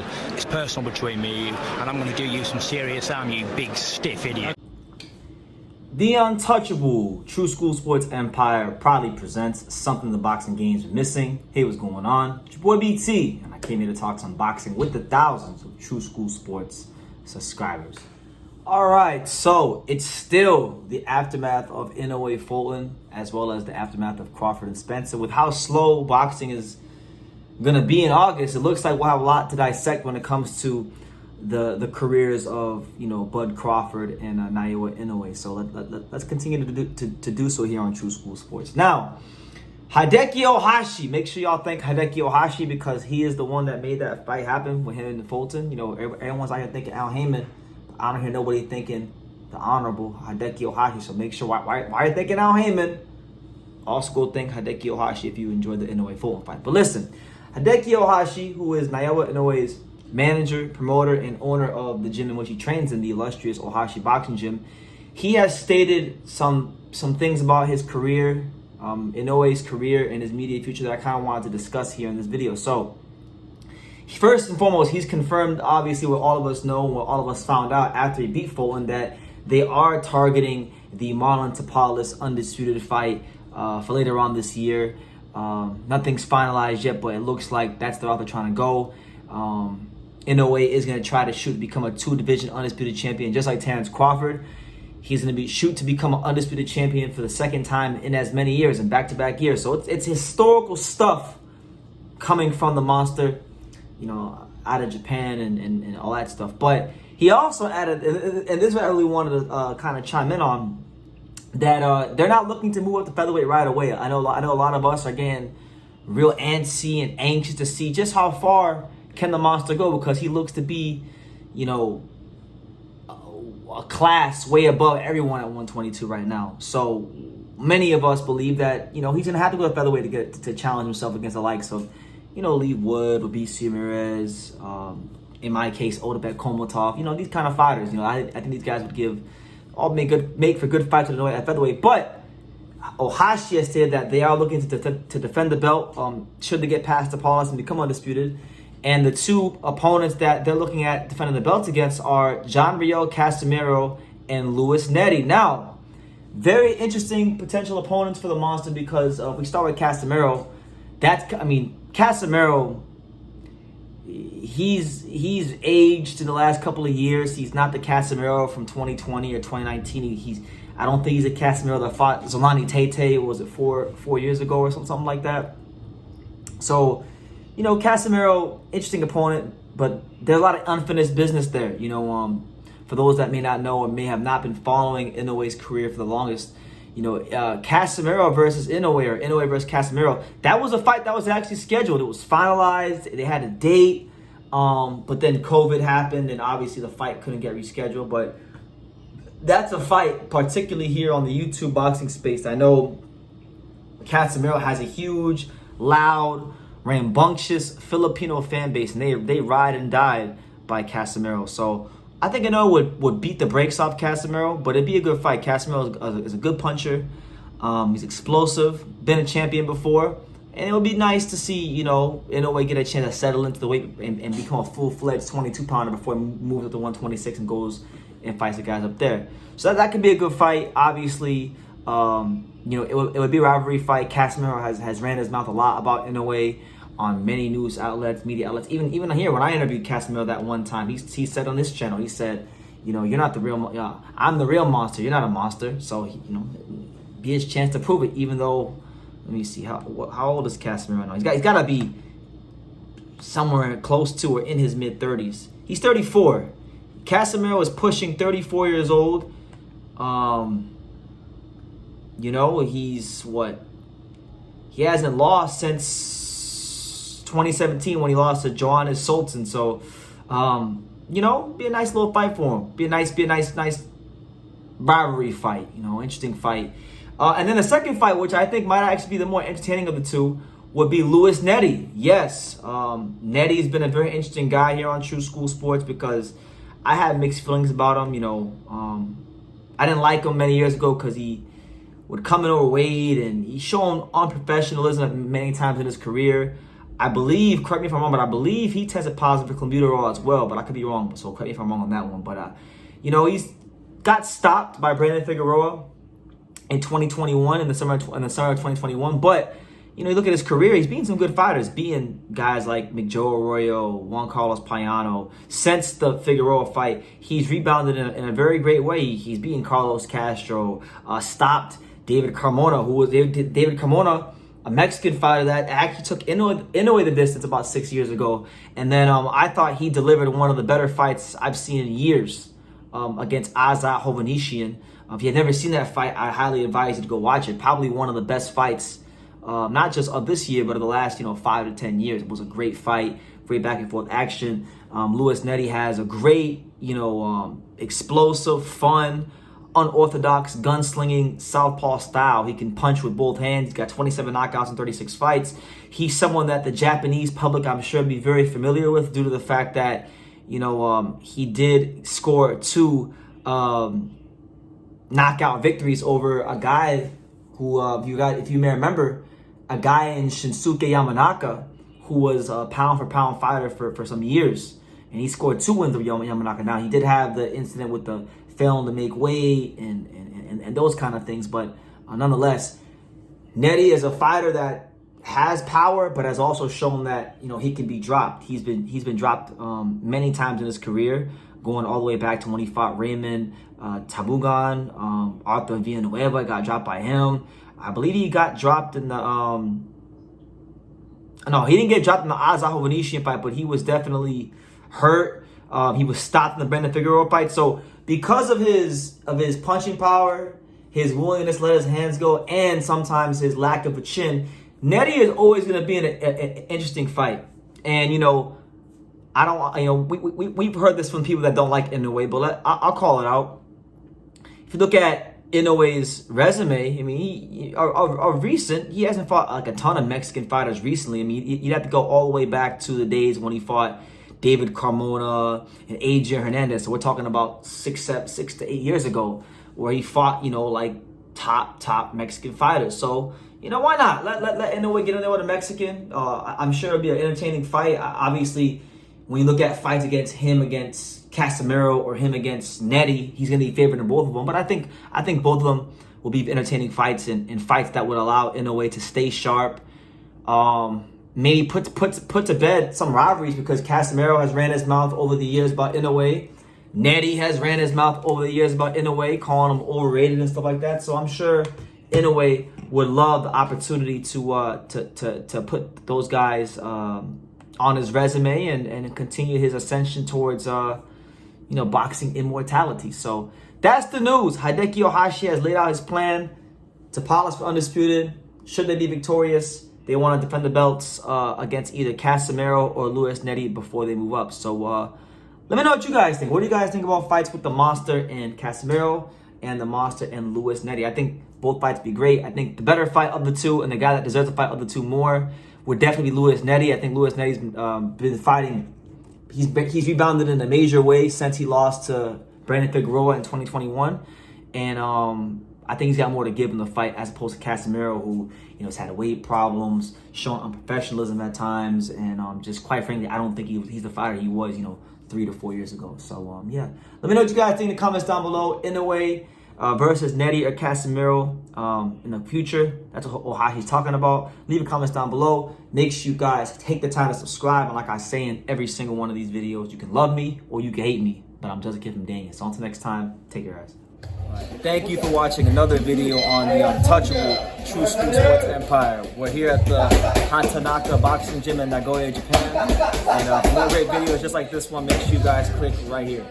football. It's personal between me and you, and I'm going to do you some serious harm, you big stiff idiot. The untouchable True School Sports Empire proudly presents something the boxing game's been missing. Hey, what's going on? It's your boy BT, and I came here to talk some boxing with the thousands of True School Sports subscribers. Alright, so it's still the aftermath of Inoue Fulton, as well as the aftermath of Crawford and Spencer. With how slow boxing is going to be in August, it looks like we'll have a lot to dissect when it comes to the careers of, Bud Crawford and Naoya Inoue. So let's continue to do so here on True School Sports. Now, Hideki Ohashi, make sure y'all thank Hideki Ohashi because he is the one that made that fight happen with him and Fulton. Everyone's out here thinking Al Heyman. I don't hear nobody thinking the honorable Hideki Ohashi. So make sure why are you thinking Al Heyman? Also go thank Hideki Ohashi if you enjoyed the Inoue Fulton fight. But listen, Hideki Ohashi, who is Naoya Inoue's manager, promoter, and owner of the gym in which he trains in, the illustrious Ohashi Boxing Gym, he has stated some things about his career, Inoue's career, and his immediate future that I kind of wanted to discuss here in this video. So, first and foremost, he's confirmed, obviously, what all of us know, what all of us found out after he beat Fulton, that they are targeting the Marlon Tapales Undisputed fight for later on this year. Nothing's finalized yet, but it looks like that's the route they're trying to go. Inoue is going to try to shoot to become a two-division undisputed champion, just like Terrence Crawford. He's going to shoot to become an undisputed champion for the second time in as many years, in back-to-back years. So it's historical stuff coming from the monster, out of Japan and all that stuff. But he also added, and this is what I really wanted to kind of chime in on, that they're not looking to move up to featherweight right away. I know a lot of us are getting real antsy and anxious to see just how far can the monster go, because he looks to be, a class way above everyone at 122 right now. So many of us believe that, he's going to have to go to featherweight to challenge himself against the likes of, Lee Wood, Robeisy Ramirez, in my case, Odebek Komotov, these kind of fighters. I think these guys would make for good fights at featherweight. But Ohashi has said that they are looking to defend the belt should they get past Tapales and become undisputed. And the two opponents that they're looking at defending the belts against are Riel Casimero and Nery. Now, very interesting potential opponents for the monster, because we start with Casimero. Casimero, he's aged in the last couple of years. He's not the Casimero from 2020 or 2019. I don't think he's a Casimero that fought Zolani Tete, was it four years ago or something like that. So, Casimero, interesting opponent, but there's a lot of unfinished business there. For those that may not know or may have not been following Inoue's career for the longest, Casimero versus Inoue, or Inoue versus Casimero, that was a fight that was actually scheduled. It was finalized. They had a date, but then COVID happened, and obviously the fight couldn't get rescheduled. But that's a fight, particularly here on the YouTube boxing space. I know Casimero has a huge, loud, rambunctious Filipino fan base, and they ride and die by Casimero. So I think Inoue would beat the brakes off Casimero, but it'd be a good fight. Casimero is a good puncher. He's explosive, been a champion before, and it would be nice to see, Inoue get a chance to settle into the weight and become a full-fledged 22-pounder before he moves up to 126 and goes and fights the guys up there. So that could be a good fight. Obviously, it would be a rivalry fight. Casimero has ran his mouth a lot about Inoue on many news outlets, media outlets. Even here, when I interviewed Casimero that one time, he said on this channel, he said, you're not the real, I'm the real monster. You're not a monster. So, be his chance to prove it. Even though, let me see, how old is Casimero now? He's got to be somewhere close to or in his mid 30s. He's 34. Casimero is pushing 34 years old. He's what? He hasn't lost since 2017 when he lost to Johannes Sultan. So, be a nice little fight for him. Be a nice rivalry fight. Interesting fight. And then the second fight, which I think might actually be the more entertaining of the two, would be Nery. Yes, Nery's been a very interesting guy here on True School Sports, because I had mixed feelings about him. I didn't like him many years ago because he would come in overweight, and he's shown unprofessionalism many times in his career. I believe, correct me if I'm wrong, but I believe he tested positive for clenbuterol as well, but I could be wrong, so correct me if I'm wrong on that one. But, you know, he's got stopped by Brandon Figueroa in 2021, in the summer of 2021. But, you know, you look at his career, he's beaten some good fighters, beating guys like McJoe Arroyo, Juan Carlos Payano. Since the Figueroa fight, he's rebounded in a very great way. He's beaten Carlos Castro, stopped David Carmona, who was David Carmona, a Mexican fighter that actually took Inoue the distance about 6 years ago. And then I thought he delivered one of the better fights I've seen in years against Azat Hovhannisyan. If you have never seen that fight, I highly advise you to go watch it. Probably one of the best fights, not just of this year, but of the last 5 to 10 years. It was a great fight, great back and forth action. Luis Nery has a great, explosive, fun, unorthodox, gunslinging southpaw style. He can punch with both hands. He's got 27 knockouts in 36 fights. He's someone that the Japanese public, I'm sure, be very familiar with due to the fact that, he did score 2 knockout victories over a guy who, if you may remember, a guy in Shinsuke Yamanaka who was a pound-for-pound fighter for some years. And he scored 2 wins over Yamanaka. Now, he did have the incident with the failing to make weight and those kind of things. But nonetheless, Nery is a fighter that has power, but has also shown that, he can be dropped. He's been dropped many times in his career, going all the way back to when he fought Raymond Tabugan. Arthur Villanueva got dropped by him. I believe he got dropped in the no, he didn't get dropped in the Azat Hovhannisyan fight, but he was definitely hurt. He was stopped in the Brandon Figueroa fight. So because of his punching power, his willingness to let his hands go, and sometimes his lack of a chin, Nery is always going to be an interesting fight. And I don't, we've heard this from people that don't like Inoue, but I'll call it out. If you look at Inoue's resume, I mean, he hasn't fought like a ton of Mexican fighters recently. I mean, you'd have to go all the way back to the days when he fought David Carmona and Adrian Hernandez. So we're talking about 6 to 8 years ago, where he fought, like top Mexican fighters. So, why not? Let Inoue get in there with a Mexican. I'm sure it'll be an entertaining fight. Obviously, when you look at fights against Casimero or him against Nery, he's going to be favored in both of them. But I think both of them will be entertaining fights and fights that would allow Inoue to stay sharp. Maybe put to bed some rivalries, because Casimero has ran his mouth over the years about Inoue. Nery has ran his mouth over the years about Inoue, calling him overrated and stuff like that. So I'm sure Inoue would love the opportunity to put those guys on his resume and continue his ascension towards boxing immortality. So that's the news. Hideki Ohashi has laid out his plan. Tapales for Undisputed. Should they be victorious, they want to defend the belts against either Casimero or Luis Nery before they move up. So let me know what you guys think. What do you guys think about fights with the Monster and Casimero and the Monster and Luis Nery? I think both fights be great. I think the better fight of the two, and the guy that deserves to fight of the two more, would definitely be Luis Nery. I think Luis Nery's been fighting. He's rebounded in a major way since he lost to Brandon Figueroa in 2021, and I think he's got more to give in the fight as opposed to Casimero, who has had weight problems, shown unprofessionalism at times, and just quite frankly, I don't think he's the fighter he was 3 to 4 years ago. So yeah, let me know what you guys think in the comments down below. Inoue versus Nery or Casimero in the future. That's what Ohashi's talking about. Leave your comments down below. Make sure you guys take the time to subscribe. And like I say in every single one of these videos, you can love me or you can hate me, but I'm just a kid from Daniel. So until next time, take care, guys. Thank you for watching another video on the Untouchable True School Sports Empire. We're here at the Hatanaka Boxing Gym in Nagoya, Japan. And for more great videos just like this one, make sure you guys click right here.